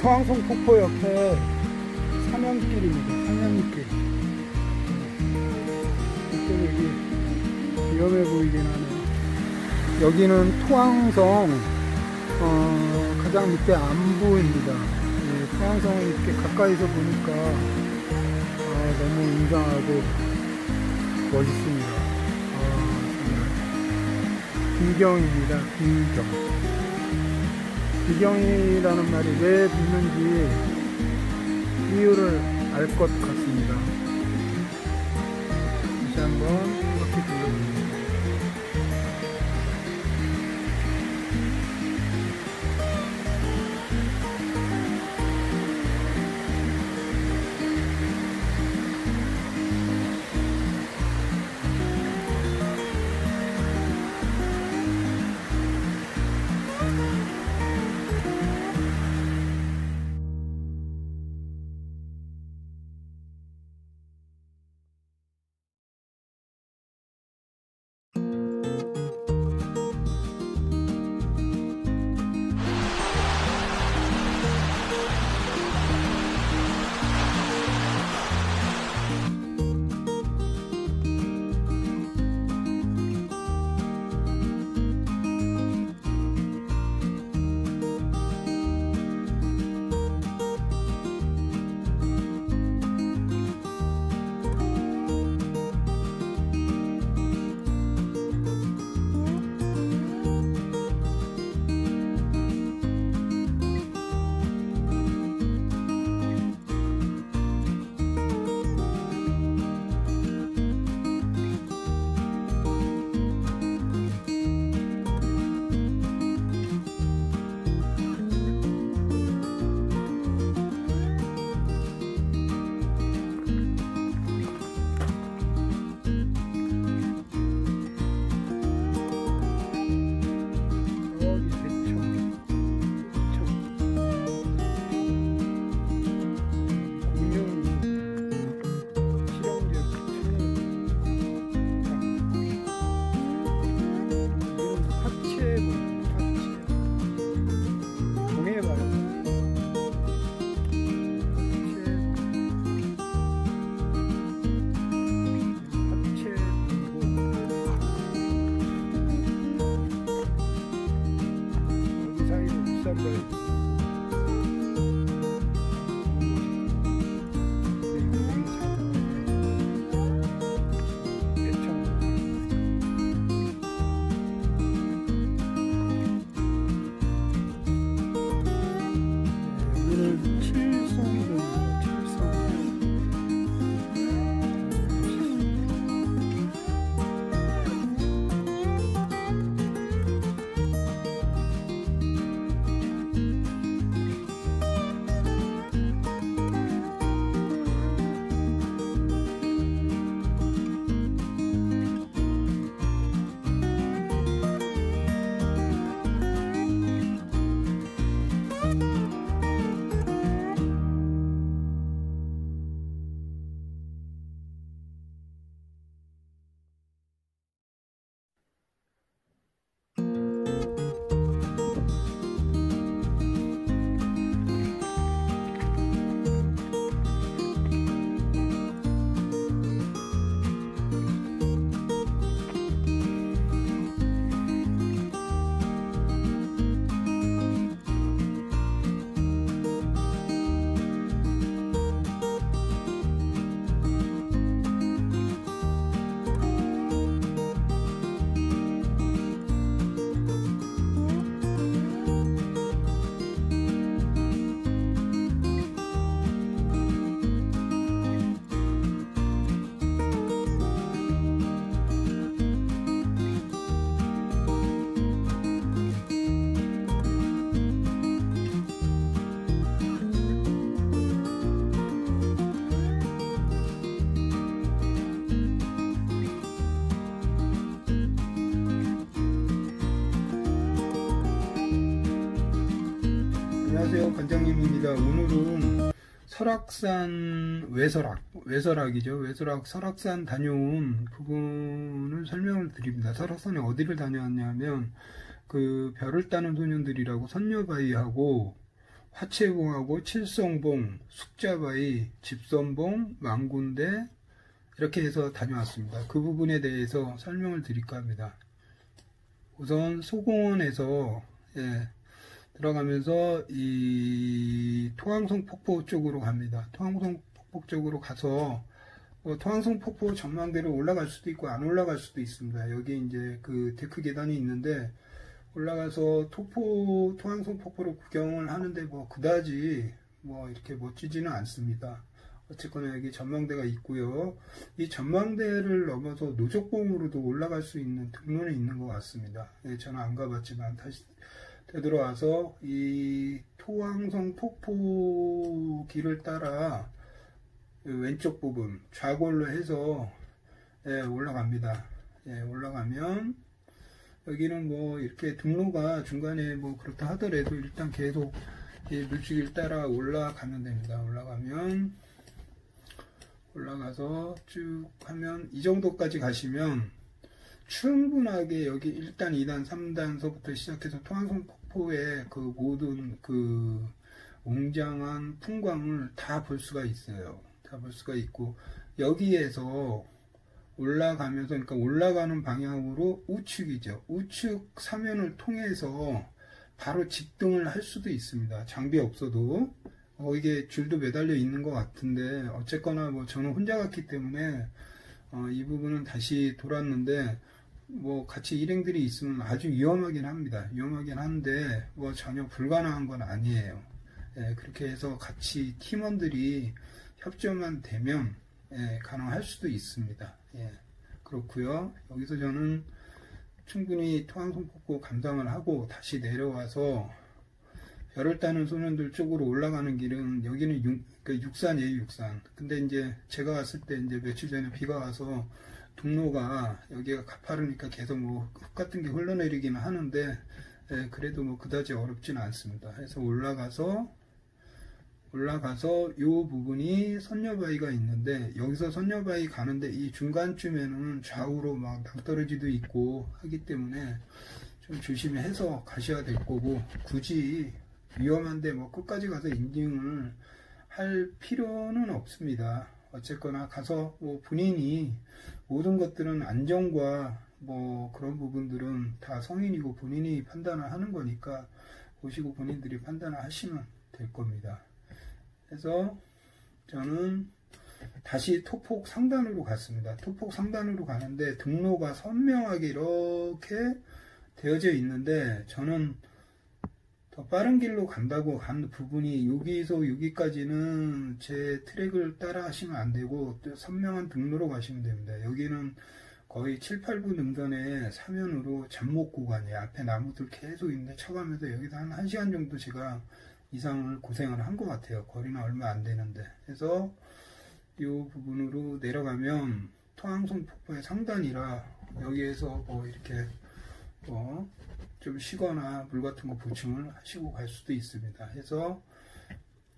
토항성 폭포 옆에 삼연길입니다. 삼연길. 여기 위험해 보이긴 하네요. 여기는 토항성 가장 밑에 안부입니다. 네, 토항성을 이렇게 가까이서 보니까 너무 웅장하고 멋있습니다. 정말 비경입니다. 비경. 비경이라는 말이 왜 붙는지 이유를 알 것 같습니다. 다시 한번 이렇게 불러봅니다. 안녕하세요, 관장님입니다. 오늘은 설악산 외설악이죠. 외설악 설악산 다녀온 부분을 설명을 드립니다. 설악산에 어디를 다녀왔냐면 그 별을 따는 소년들이라고 선녀바위하고 화채봉하고 칠성봉, 숙자바위, 집선봉, 망군대 이렇게 해서 다녀왔습니다. 그 부분에 대해서 설명을 드릴까 합니다. 우선 소공원에서 들어가면서 이 토항성 폭포 쪽으로 갑니다. 토항성 폭포 쪽으로 가서 토항성 폭포 전망대로 올라갈 수도 있고 안 올라갈 수도 있습니다. 여기 이제 그 데크 계단이 있는데 올라가서 토항성 폭포를 구경을 하는데 뭐 그다지 뭐 이렇게 멋지지는 않습니다. 어쨌거나 여기 전망대가 있고요. 이 전망대를 넘어서 노적봉으로도 올라갈 수 있는 등로는 있는 것 같습니다. 저는 안 가봤지만 다시 되돌아와서 이 토항성 폭포 길을 따라 왼쪽 부분 좌골로 해서 올라갑니다. 올라가면 여기는 뭐 이렇게 등로가 중간에 뭐 그렇다 하더라도 일단 계속 물줄기를 따라 올라가면 됩니다. 올라가서 쭉 하면 이 정도까지 가시면 충분하게 여기 1단, 2단, 3단서부터 시작해서 토항성 폭포의 그 모든 그 웅장한 풍광을 다 볼 수가 있어요. 다 볼 수가 있고 여기에서 올라가면서 그러니까 올라가는 방향으로 우측이죠. 우측 사면을 통해서 바로 직등을 할 수도 있습니다. 장비 없어도. 이게 줄도 매달려 있는 것 같은데 어쨌거나 뭐 저는 혼자 갔기 때문에 이 부분은 다시 돌았는데 뭐 같이 일행들이 있으면 아주 위험하긴 합니다. 위험하긴 한데 뭐 전혀 불가능한 건 아니에요. 그렇게 해서 같이 팀원들이 협조만 되면 가능할 수도 있습니다. 그렇고요. 여기서 저는 충분히 토항성 폭포 감상을 하고 다시 내려와서 별을 따는 소년들 쪽으로 올라가는 길은 여기는 육산이에요, 육산. 근데 이제 제가 갔을 때 이제 며칠 전에 비가 와서 등로가 여기가 가파르니까 계속 뭐 흙 같은 게 흘러내리기는 하는데 그래도 뭐 그다지 어렵지는 않습니다. 그래서 올라가서 이 부분이 선녀바위가 있는데 여기서 선녀바위 가는데 이 중간쯤에는 좌우로 막 낭떠러지도 있고 하기 때문에 좀 조심해서 가셔야 될 거고 굳이 위험한데 뭐 끝까지 가서 인증을 할 필요는 없습니다. 어쨌거나 가서 뭐 본인이 모든 것들은 안전과 뭐 그런 부분들은 다 성인이고 본인이 판단을 하는 거니까 보시고 본인들이 판단을 하시면 될 겁니다. 그래서 저는 다시 토폭 상단으로 갔습니다. 토폭 상단으로 가는데 등로가 선명하게 이렇게 되어져 있는데 저는 더 빠른 길로 간다고 간 부분이 여기서 여기까지는 제 트랙을 따라 하시면 안 되고 또 선명한 등로로 가시면 됩니다. 여기는 거의 7, 8분 능선의 사면으로 잡목 구간이에요. 앞에 나무들 계속 있는데 쳐가면서 여기서 한 1시간 정도 제가 이상을 고생을 한 것 같아요. 거리는 얼마 안 되는데. 그래서 이 부분으로 내려가면 토항성 폭포의 상단이라 여기에서 뭐 이렇게 좀 쉬거나 물 같은 거 보충을 하시고 갈 수도 있습니다. 해서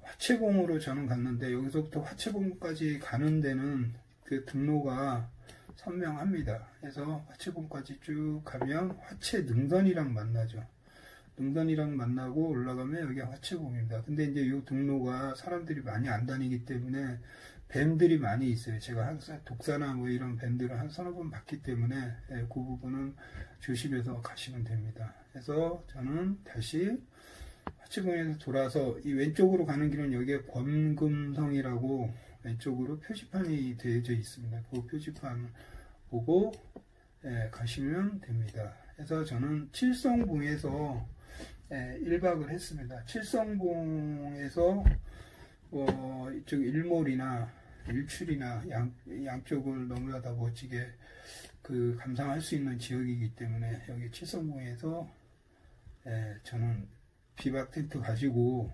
화채봉으로 저는 갔는데 여기서부터 화채봉까지 가는 데는 그 등로가 선명합니다. 해서 화채봉까지 쭉 가면 화채 능선이랑 만나죠. 능선이랑 만나고 올라가면 여기가 화채봉입니다. 근데 이제 이 등로가 사람들이 많이 안 다니기 때문에 뱀들이 많이 있어요. 제가 항상 독사나 뭐 이런 뱀들을 한 서너 번 봤기 때문에 그 부분은 조심해서 가시면 됩니다. 그래서 저는 다시 화채봉에서 돌아서 이 왼쪽으로 가는 길은 여기에 권금성이라고 왼쪽으로 표지판이 되어져 있습니다. 그 표지판 보고 가시면 됩니다. 그래서 저는 칠성봉에서 1박을 했습니다. 칠성봉에서 이쪽 일몰이나 일출이나 양쪽을 너무나 다 멋지게 감상할 수 있는 지역이기 때문에 여기 칠성봉에서 저는 비박 텐트 가지고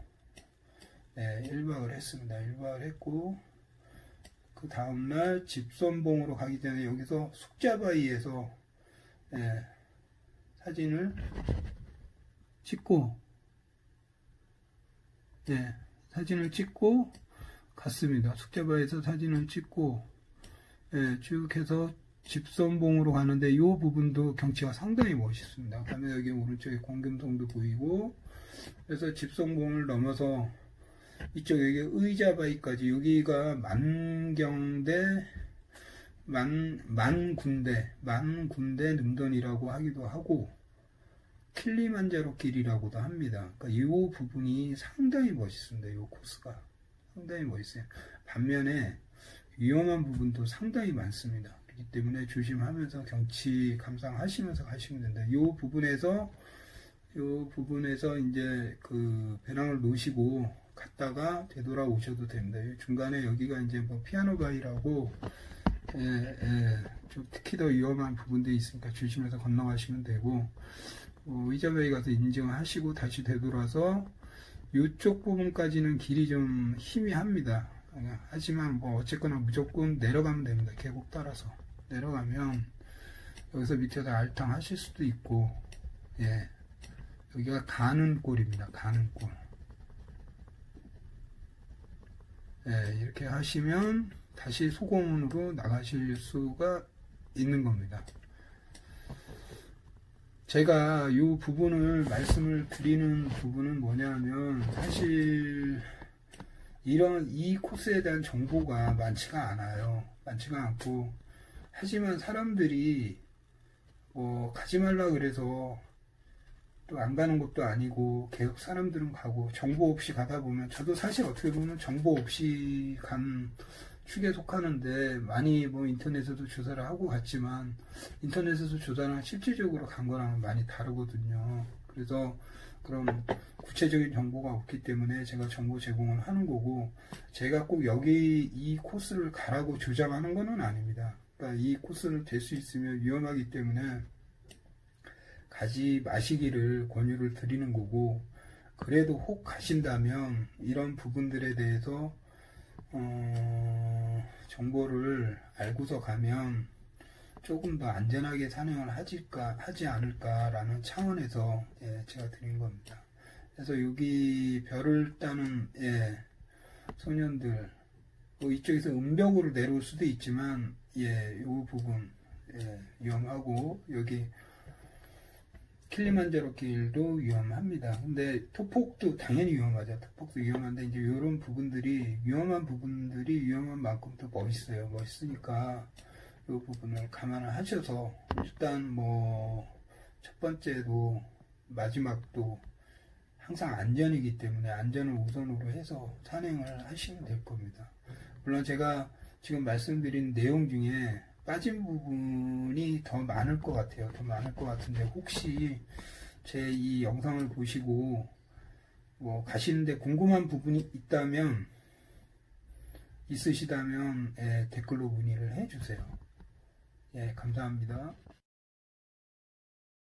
1박을 했습니다. 1박을 했고 그 다음날 집선봉으로 가기 전에 여기서 숙자바위에서 사진을 찍고 예, 사진을 찍고 갔습니다. 숙제바에서 사진을 찍고, 예, 쭉 해서 집선봉으로 가는데 이 부분도 경치가 상당히 멋있습니다. 그다음에 여기 오른쪽에 공금성도 보이고, 그래서 집선봉을 넘어서 이쪽 여기 의자바위까지, 여기가 만군데 능선이라고 하기도 하고 킬리만자로 길이라고도 합니다. 그러니까 이 부분이 상당히 멋있습니다. 이 코스가 상당히 멋있어요. 반면에 위험한 부분도 상당히 많습니다. 그렇기 때문에 조심하면서 경치 감상하시면서 가시면 된다. 이 부분에서 이제 그 배낭을 놓으시고 갔다가 되돌아오셔도 됩니다. 중간에 여기가 이제 뭐 피아노 바위라고, 좀 특히 더 위험한 부분들이 있으니까 조심해서 건너가시면 되고, 의자바위 가서 인증하시고 다시 되돌아서 이쪽 부분까지는 길이 좀 희미합니다. 하지만 뭐 어쨌거나 무조건 내려가면 됩니다. 계곡 따라서 내려가면 여기서 밑에서 알탕 하실 수도 있고, 예, 여기가 가는 꼴입니다. 가는 꼴. 예, 이렇게 하시면 다시 소공원으로 나가실 수가 있는 겁니다. 제가 이 부분을 말씀을 드리는 부분은 뭐냐면, 사실 이 코스에 대한 정보가 많지가 않아요. 많지가 않고, 하지만 사람들이 뭐 가지 말라 그래서 또 안 가는 것도 아니고 계속 사람들은 가고, 정보 없이 가다 보면, 저도 사실 어떻게 보면 정보 없이 간 축에 속하는데, 많이 뭐 인터넷에도 조사를 하고 갔지만 인터넷에서 조사랑 실질적으로 간 거랑 많이 다르거든요. 그래서 그럼 구체적인 정보가 없기 때문에 제가 정보 제공을 하는 거고, 제가 꼭 여기 이 코스를 가라고 주장하는 거는 아닙니다. 그러니까 이 코스를 될 수 있으면 위험하기 때문에 가지 마시기를 권유를 드리는 거고, 그래도 혹 가신다면 이런 부분들에 대해서 정보를 알고서 가면 조금 더 안전하게 산행을 하지 않을까라는 차원에서, 예, 제가 드린 겁니다. 그래서 여기 별을 따는, 예, 소년들, 뭐 이쪽에서 은벽으로 내려올 수도 있지만, 예, 이 부분, 예, 위험하고, 여기 킬리만자로 길도 위험합니다. 근데 토폭도 당연히 위험하죠. 토폭도 위험한데, 이제 이런 부분들이, 위험한 위험한 만큼 더 멋있어요. 멋있으니까 이 부분을 감안을 하셔서, 일단 뭐 첫 번째도 마지막도 항상 안전이기 때문에 안전을 우선으로 해서 산행을 하시면 될 겁니다. 물론 제가 지금 말씀드린 내용 중에 빠진 부분이 더 많을 것 같아요. 더 많을 것 같은데, 혹시 제 이 영상을 보시고 뭐 가시는데 궁금한 부분이 있으시다면, 예, 댓글로 문의를 해주세요. 예, 감사합니다.